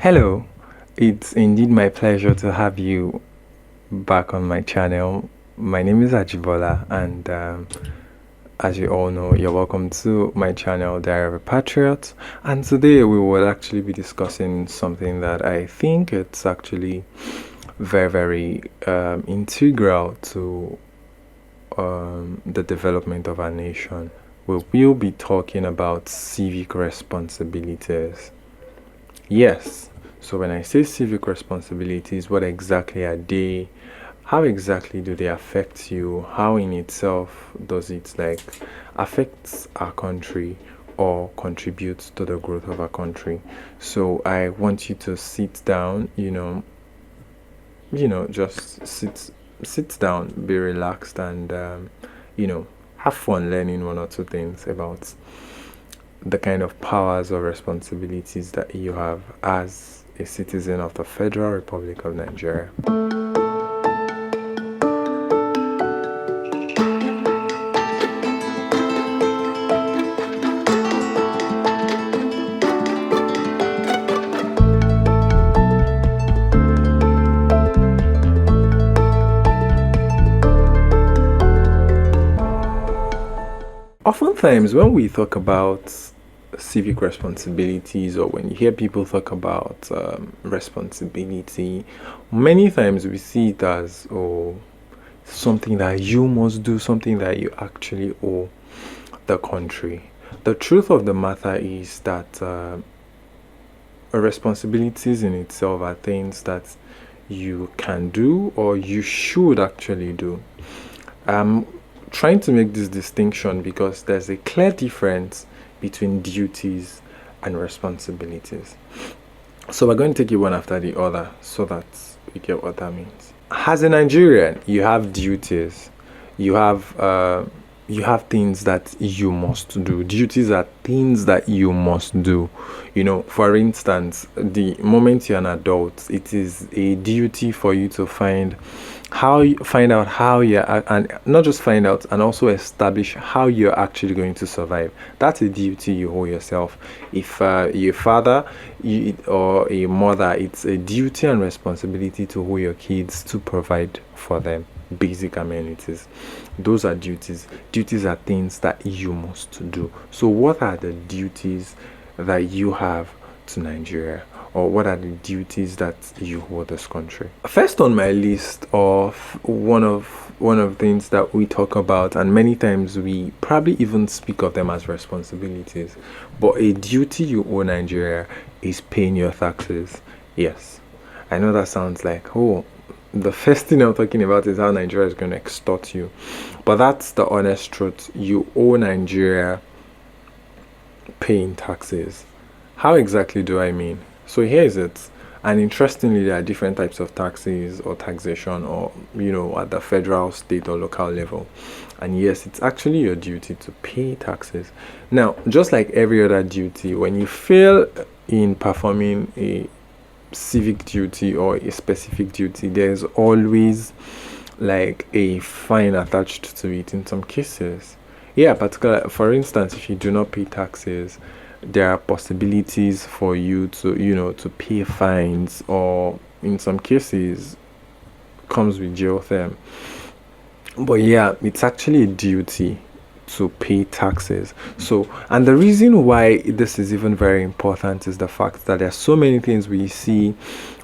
Hello, it's indeed my pleasure to have you back on my channel. My name is Ajibola, and as you all know, you're welcome to my channel, Diary of a Patriot. And today we will actually be discussing something that I think it's actually very integral to the development of our nation. We will be talking about civic responsibilities. Yes. So when I say civic responsibilities, what exactly are they? How exactly do they affect you? How in itself does it affect our country or contribute to the growth of our country? So I want you to sit down, just sit down, be relaxed, and have fun learning one or two things about the kind of powers or responsibilities that you have as a citizen of the Federal Republic of Nigeria. Oftentimes, when we talk about civic responsibilities, or when you hear people talk about responsibility, many times we see it as something that you must do, something that you actually owe the country. The truth of the matter is that responsibilities in itself are things that you can do or you should actually do. Trying to make this distinction because there's a clear difference between duties and responsibilities. So we're going to take it one after the other so that we get what that means. As a Nigerian, you have duties. You have things that you must do. Duties are things that you must do. For instance, the moment you're an adult, it is a duty for you to find out how you're, and not just find out, and also establish how you're actually going to survive. That's a duty you owe yourself. If you're a father or a mother, it's a duty and responsibility to owe your kids to provide for them basic amenities. Those are duties. Duties are things that you must do. So what are the duties that you have to Nigeria, or what are the duties that you owe this country? First on my list of one of things that we talk about, and many times we probably even speak of them as responsibilities, but a duty you owe Nigeria is paying your taxes. Yes, I know that sounds like, the first thing I'm talking about is how Nigeria is going to extort you. But that's the honest truth. You owe Nigeria paying taxes. How exactly do I mean? So here is it. And interestingly, there are different types of taxes or taxation, or at the federal, state, or local level. And yes, it's actually your duty to pay taxes. Now, just like every other duty, when you fail in performing a civic duty or a specific duty, there's always like a fine attached to it in some cases. Particularly, for instance, if you do not pay taxes, there are possibilities for you to pay fines, or in some cases comes with jail term. But it's actually a duty to pay taxes. So, and the reason why this is even very important is the fact that there are so many things we see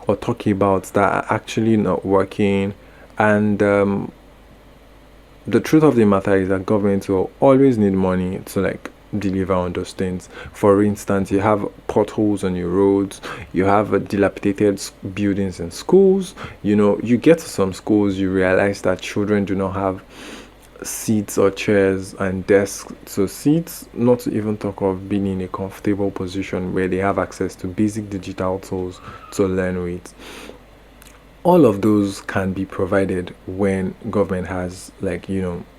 or talk about that are actually not working, and the truth of the matter is that government will always need money to deliver on those things. For instance, you have potholes on your roads, you have dilapidated buildings in schools. You get to some schools, you realize that children do not have seats or chairs and desks to sit, not to even talk of being in a comfortable position where they have access to basic digital tools to learn with. All of those can be provided when government has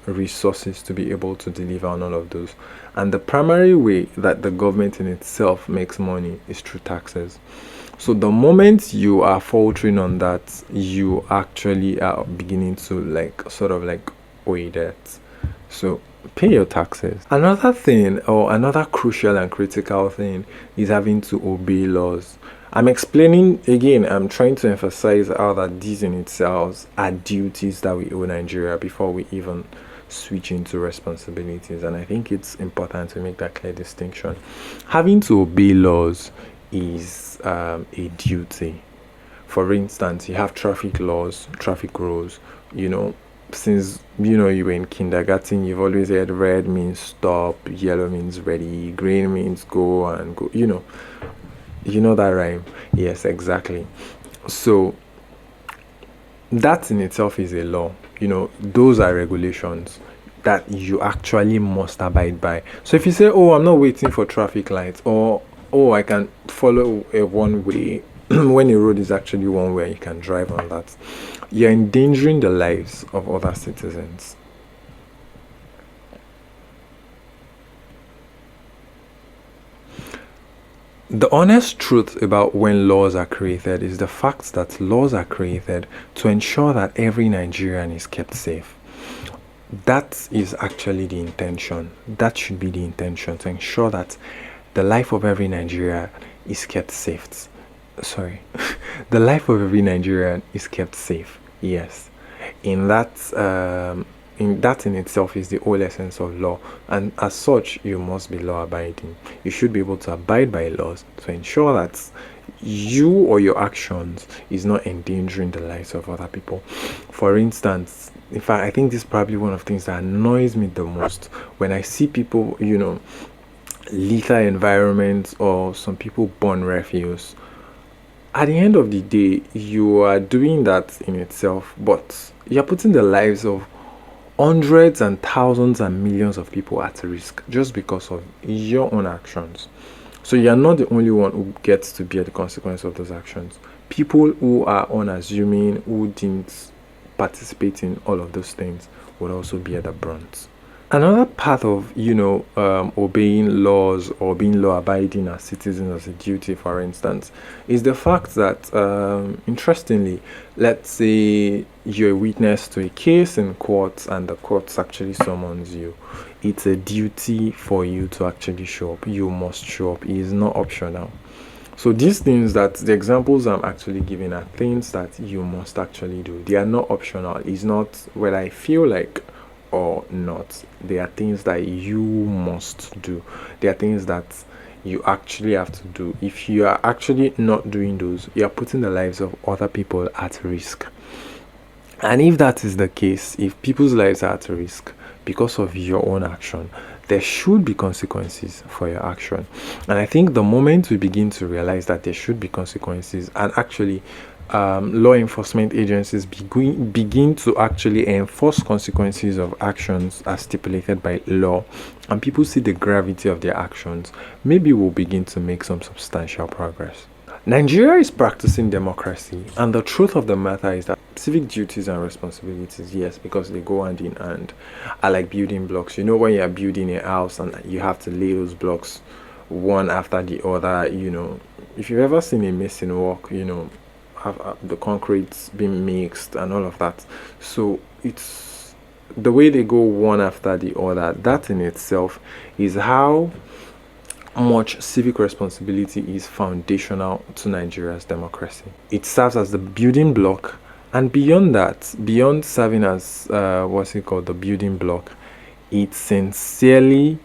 resources to be able to deliver on all of those. And the primary way that the government in itself makes money is through taxes. So the moment you are faltering on that, you actually are beginning to owe debt. So pay your taxes. Another thing, or another crucial and critical thing, is having to obey laws. I'm explaining again, I'm trying to emphasize how that these in itself are duties that we owe Nigeria before we even switch into responsibilities. And I think it's important to make that clear distinction. Having to obey laws is a duty. For instance, you have traffic laws, traffic rules, since you were in kindergarten, you've always heard red means stop, yellow means ready, green means go and go. You know that rhyme? Yes, exactly. So that in itself is a law. Those are regulations that you actually must abide by. So if you say, oh, I'm not waiting for traffic lights, or oh, I can follow a one way when a road is actually one way, you can drive on that, you're endangering the lives of other citizens. The honest truth about when laws are created is the fact that laws are created to ensure that every Nigerian is kept safe. That is actually the intention. That should be the intention, to ensure that the life of every Nigerian is kept safe. Sorry, the life of every Nigerian is kept safe. Yes, in that in itself is the whole essence of law, and as such you must be law abiding. You should be able to abide by laws to ensure that you or your actions is not endangering the lives of other people. For instance, in fact, I think this is probably one of the things that annoys me the most when I see people, litter environments, or some people burn refuse. At the end of the day, you are doing that in itself, but you're putting the lives of hundreds and thousands and millions of people at risk just because of your own actions. So you're not the only one who gets to bear the consequence of those actions. People who are unassuming, who didn't participate in all of those things, would also bear the brunt. Another part of obeying laws or being law abiding as citizens as a duty, for instance, is the fact that interestingly, let's say you're a witness to a case in court and the court actually summons you. It's a duty for you to actually show up. You must show up. It is not optional. So these things, that the examples I'm actually giving, are things that you must actually do. They are not optional. It's not whether I feel like or not. They are things that you must do. They are things that you actually have to do. If you are actually not doing those, you are putting the lives of other people at risk. And if that is the case, if people's lives are at risk because of your own action, there should be consequences for your action. And I think the moment we begin to realize that there should be consequences, and actually law enforcement agencies begin to actually enforce consequences of actions as stipulated by law, and people see the gravity of their actions, maybe we'll begin to make some substantial progress. Nigeria is practicing democracy, and the truth of the matter is that civic duties and responsibilities, yes, because they go hand in hand, are like building blocks. When you're building a house and you have to lay those blocks one after the other, if you've ever seen a mason work, have the concrete being mixed and all of that. So it's the way they go one after the other. That in itself is how much civic responsibility is foundational to Nigeria's democracy. It serves as the building block, and beyond that, beyond serving as the building block, it sincerely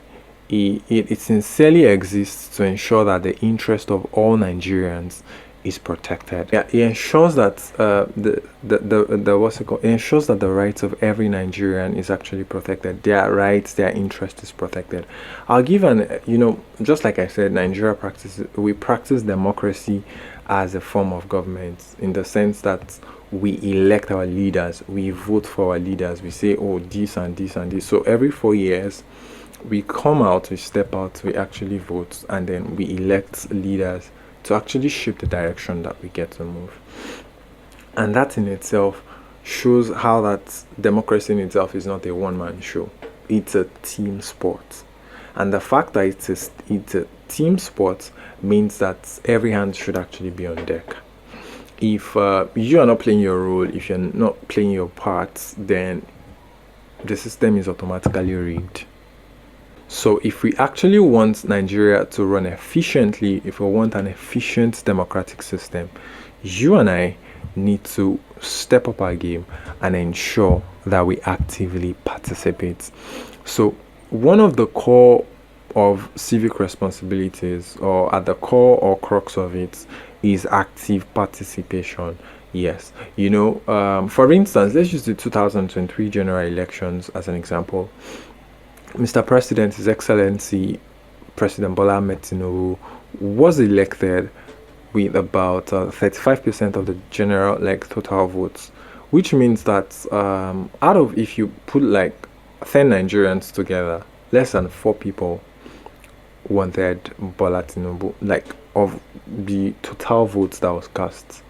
exists to ensure that the interest of all Nigerians is protected. Yeah, it ensures that it ensures that the rights of every Nigerian is actually protected. Their rights, their interest is protected. I'll give just like I said, we practice democracy as a form of government, in the sense that we elect our leaders, we vote for our leaders, we say, oh, this and this and this. So every 4 years, we come out, we step out, we actually vote, and then we elect leaders to actually shape the direction that we get to move. And that in itself shows how that democracy in itself is not a one-man show. It's a team sport. And the fact that it's a team sport means that every hand should actually be on deck. If you are not playing your role, if you're not playing your part, then the system is automatically rigged. So if we actually want Nigeria to run efficiently, if we want an efficient democratic system, you and I need to step up our game and ensure that we actively participate. So one of the core of civic responsibilities, or at the core or crux of it, is active participation. Yes, for instance, let's use the 2023 general elections as an example. Mr. President, His Excellency President Bola Ahmed Tinubu was elected with about 35% of the general total votes, which means that out of, if you put 10 Nigerians together, less than 4 people wanted Bola Tinubu, of the total votes that was cast,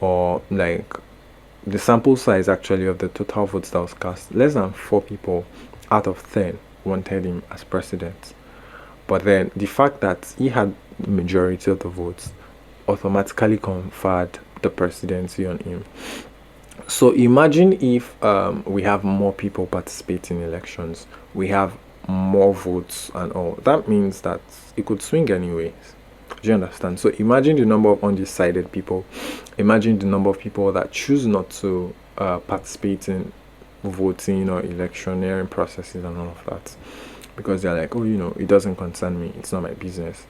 or the sample size actually of the total votes that was cast, less than 4 people out of 10 wanted him as president. But then the fact that he had the majority of the votes automatically conferred the presidency on him. So imagine if we have more people participating in elections, we have more votes and all. That means that it could swing anyways. Do you understand? So imagine the number of undecided people. Imagine the number of people that choose not to participate in voting or electioneering processes and all of that, because they're like, oh, it doesn't concern me, it's not my business.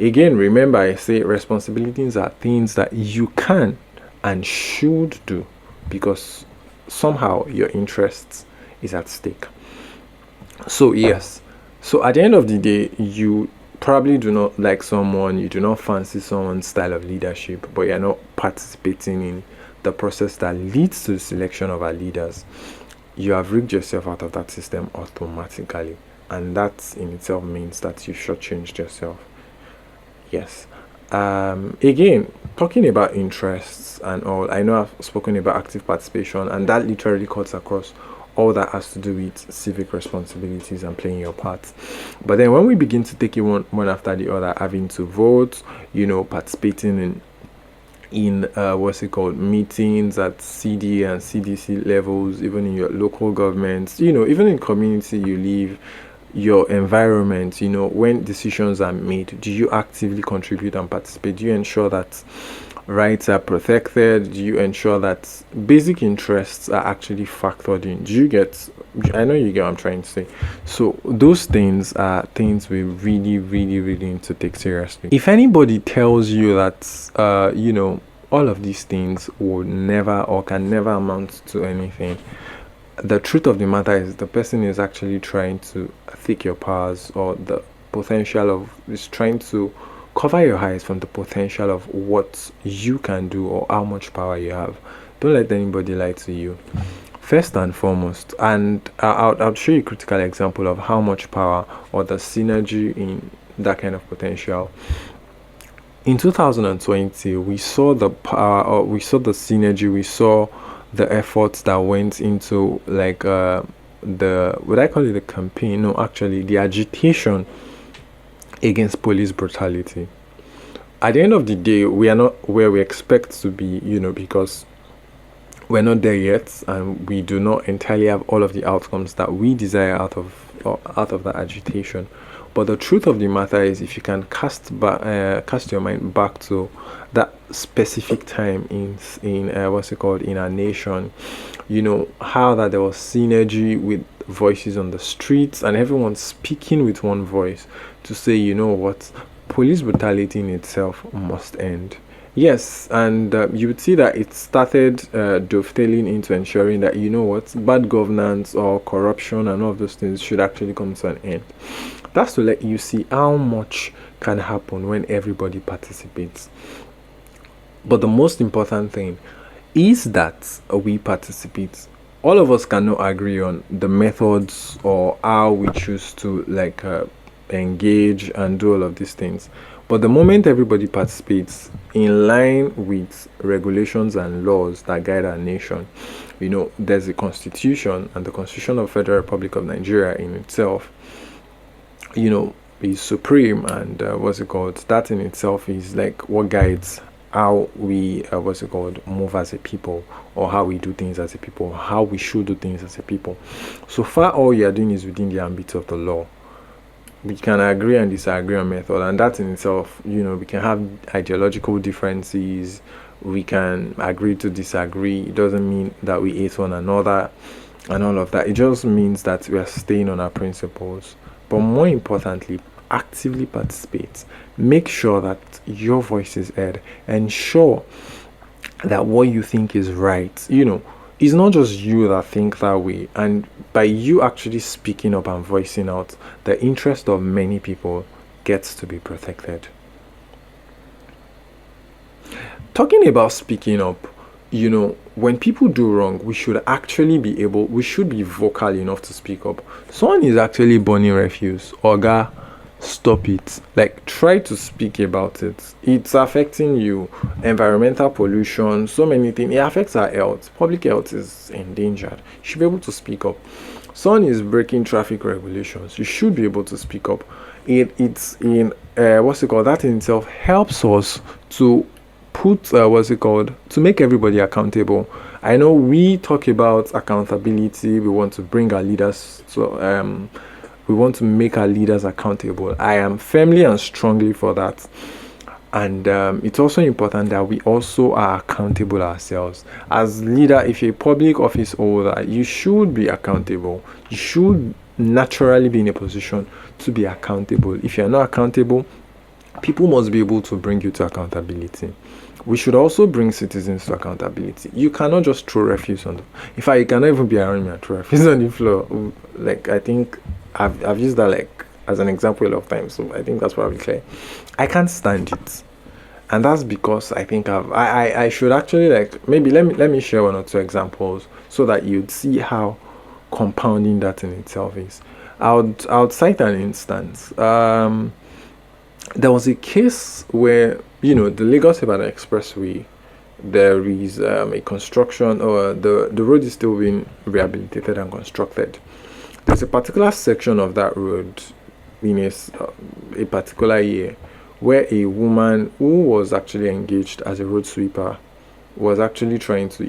Again, remember, I say responsibilities are things that you can and should do because somehow your interest is at stake. So yes, so at the end of the day, you probably do not like someone, you do not fancy someone's style of leadership, but you're not participating in the process that leads to the selection of our leaders. You have rigged yourself out of that system automatically, and that in itself means that you shortchanged yourself. Yes. Again, talking about interests and all, I know I've spoken about active participation, and that literally cuts across all that has to do with civic responsibilities and playing your part. But then when we begin to take it one after the other, having to vote, participating in what's it called, meetings at CD and CDC levels, even in your local governments, even in community you live, your environment, when decisions are made, do you actively contribute and participate? Do you ensure that rights are protected? Do you ensure that basic interests are actually factored in? I know you get what I'm trying to say. So those things are things we really, really, really need to take seriously. If anybody tells you that all of these things will never or can never amount to anything, the truth of the matter is the person is actually trying to thick your powers, or the potential of is trying to cover your eyes from the potential of what you can do or how much power you have. Don't let anybody lie to you. First and foremost, and I'll show you a critical example of how much power or the synergy in that kind of potential. In 2020, we saw the power, or we saw the synergy, we saw the efforts that went into would I call it the campaign? No, actually the agitation against police brutality. At the end of the day, we are not where we expect to be, because we're not there yet, and we do not entirely have all of the outcomes that we desire out of that agitation. But the truth of the matter is, if you can cast your mind back to that specific time in in our nation, how that there was synergy with voices on the streets and everyone speaking with one voice to say, what, police brutality in itself must end. Yes, and you would see that it started dovetailing into ensuring that, what, bad governance or corruption and all of those things should actually come to an end. That's to let you see how much can happen when everybody participates. But the most important thing is that we participate. All of us cannot agree on the methods or how we choose to engage and do all of these things. But the moment everybody participates in line with regulations and laws that guide our nation, there's a constitution, and the Constitution of Federal Republic of Nigeria in itself, is supreme, and that in itself is what guides how we move as a people, or how we do things as a people, how we should do things as a people. So far, all you are doing is within the ambit of the law. We can agree and disagree on method, and that in itself, we can have ideological differences. We can agree to disagree. It doesn't mean that we hate one another and all of that. It just means that we are staying on our principles. But more importantly, actively participate. Make sure that your voice is heard. Ensure that what you think is right, it's not just you that think that way. And by you actually speaking up and voicing out, the interest of many people gets to be protected. Talking about speaking up, when people do wrong, we should be vocal enough to speak up. Someone is actually burning refuse. Oga, stop it. Like, try to speak about it. It's affecting you. Environmental pollution, so many things. It affects our health. Public health is endangered. You should be able to speak up. Someone is breaking traffic regulations. You should be able to speak up. It's in that in itself helps us to put to make everybody accountable. I know we talk about accountability. We want to bring our leaders to we want to make our leaders accountable. I am firmly and strongly for that. And it's also important that we also are accountable ourselves. As leader, if you're a public office holder, you should be accountable. You should naturally be in a position to be accountable. If you're not accountable, people must be able to bring you to accountability. We should also bring citizens to accountability. You cannot just throw refuse on the In fact, you cannot even be around me and throw refuse on the floor. Like, I think I've used that like as an example a lot of times, so I think that's probably clear. I can't stand it, and that's because I think I should actually maybe let me share one or two examples so that you'd see how compounding that in itself is. I would cite an instance. There was a case where the Lagos-Ibadan Expressway, there is a construction, or the road is still being rehabilitated and constructed. There's a particular section of that road in a particular year where a woman who was actually engaged as a road sweeper was actually trying to,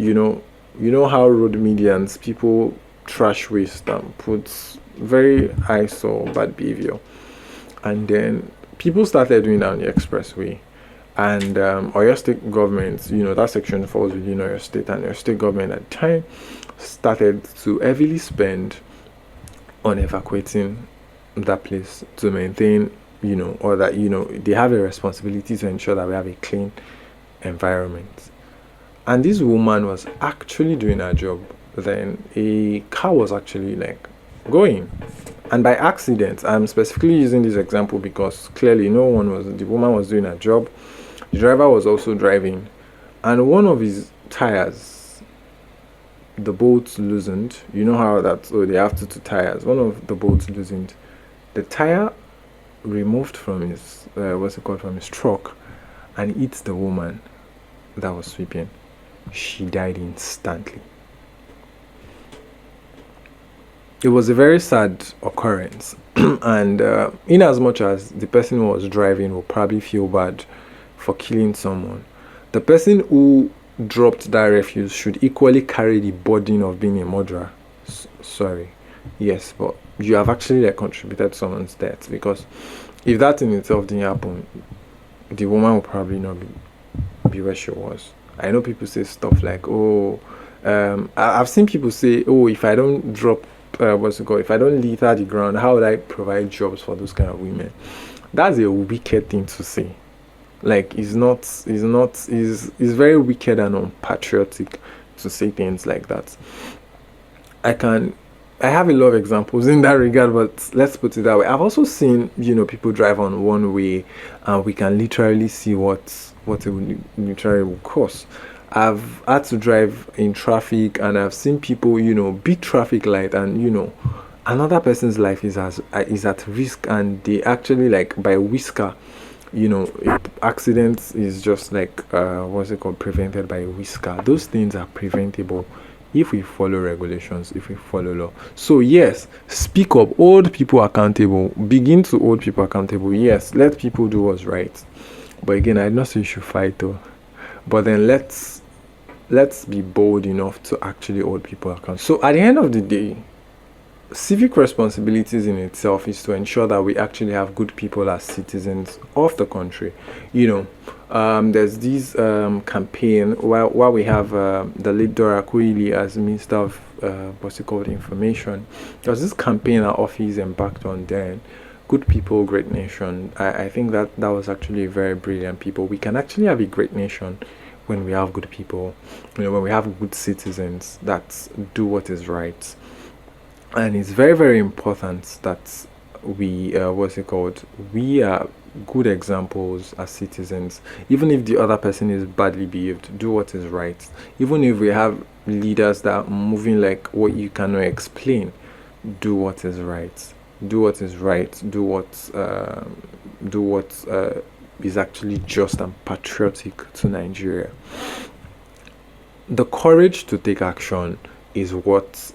how road medians, people trash waste and put very eyesore bad behavior. And then people started doing that on the expressway. And Oyo State government, that section falls within Oyo State, and Oyo State government at the time started to heavily spend on evacuating that place to maintain, or that, they have a responsibility to ensure that we have a clean environment. And this woman was actually doing her job. Then a car was actually going. And by accident, I'm specifically using this example because clearly the woman was doing her job. The driver was also driving. And one of his tires, the bolt loosened. You know how they have two tires. One of the bolts loosened. The tire removed from his from his truck and hit the woman that was sweeping. She died instantly. It was a very sad occurrence, and in as much as the person who was driving will probably feel bad for killing someone, the person who dropped that refuse should equally carry the burden of being a murderer. Sorry, yes, but you have actually contributed to someone's death, because if that in itself didn't happen, the woman would probably not be where she was. I know people say stuff like, I've seen people say, if I don't drop if I don't litter the ground, how would I provide jobs for those kind of women? That's a wicked thing to say. It's very wicked and unpatriotic to say things like that. I have a lot of examples in that regard, but let's put it that way. I've also seen, people drive on one way, and we can literally see what it would literally cost. I've had to drive in traffic, and I've seen people, beat traffic light, and another person's life is at risk, and they actually by whisker, accidents is just prevented by a whisker. Those things are preventable if we follow regulations, if we follow law. So yes, speak up, hold people accountable, begin to hold people accountable. Yes, let people do what's right. But again, I don't say you should fight though. But then let's be bold enough to actually hold people accountable. So at the end of the day, civic responsibilities in itself is to ensure that we actually have good people as citizens of the country. You know, there's this campaign while we have the late Dora Kuili as Minister of what's it called, information. There was this campaign our office embarked on then. Good people, great nation. I think that was actually a very brilliant people. We can actually have a great nation when we have good people, when we have good citizens that do what is right. And it's very, very important that we what's it called, we are good examples as citizens. Even if the other person is badly behaved, do what is right. Even if we have leaders that are moving like what you cannot explain, do what is right. Do what is right. Do what is actually just and patriotic to Nigeria. The courage to take action is what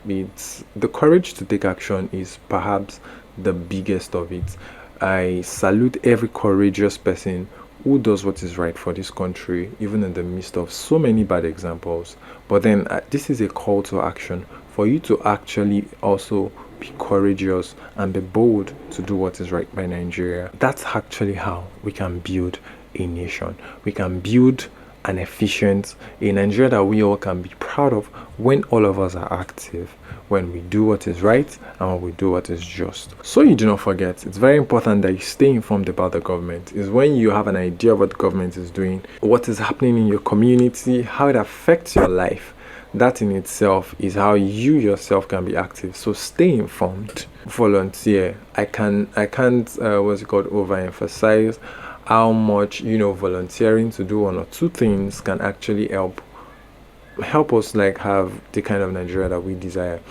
it's the courage to take action is perhaps the biggest of it. I salute every courageous person who does what is right for this country, even in the midst of so many bad examples. But then this is a call to action for you to actually also be courageous and be bold to do what is right by Nigeria. That's actually how we can build a nation. We can build an efficient, a Nigeria that we all can be proud of when all of us are active, when we do what is right and when we do what is just. So you do not forget, it's very important that you stay informed about the government. Is when you have an idea of what the government is doing, what is happening in your community, how it affects your life. That in itself is how you yourself can be active. So stay informed, volunteer. I can't what's it called, overemphasize how much volunteering to do one or two things can actually help us like have the kind of Nigeria that we desire.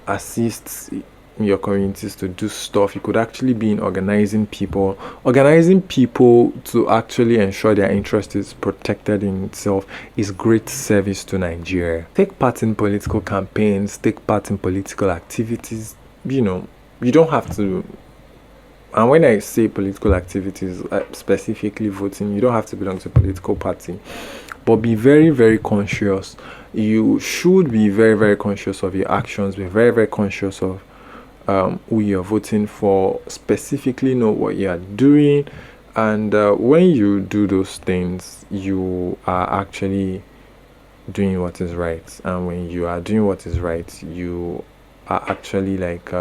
Assist your communities to do stuff. You could actually be in organizing people to actually ensure their interest is protected in itself is great service to Nigeria. Take part in political campaigns, take part in political activities. You don't have to. And when I say political activities, specifically voting, you don't have to belong to a political party. But be very, very conscious. You should be very, very conscious of your actions. Be very, very conscious of who you're voting for. Specifically know what you are doing. And when you do those things, you are actually doing what is right. And when you are doing what is right, you are actually like...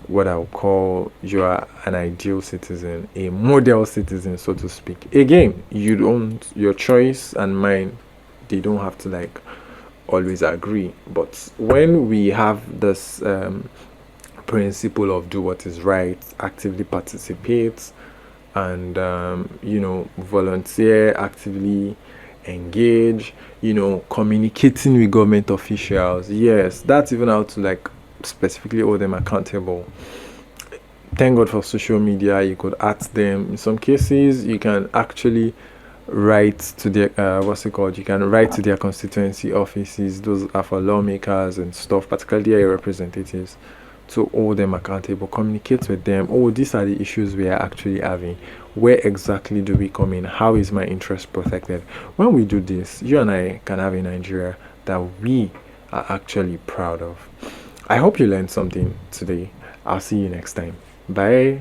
what I would call, you are an ideal citizen, a model citizen, so to speak. Again, your choice and mine, they don't have to like always agree. But when we have this principle of do what is right, actively participate, and volunteer, actively engage, communicating with government officials. Yes, that's even how to like specifically hold them accountable. Thank God for social media. You could ask them. In some cases, you can actually write to their you can write to their constituency offices. Those are for lawmakers and stuff, particularly their representatives, to hold them accountable. Communicate with them. Oh, these are the issues we are actually having. Where exactly do we come in? How is my interest protected? When we do this, you and I can have a Nigeria that we are actually proud of. I hope you learned something today. I'll see you next time. Bye.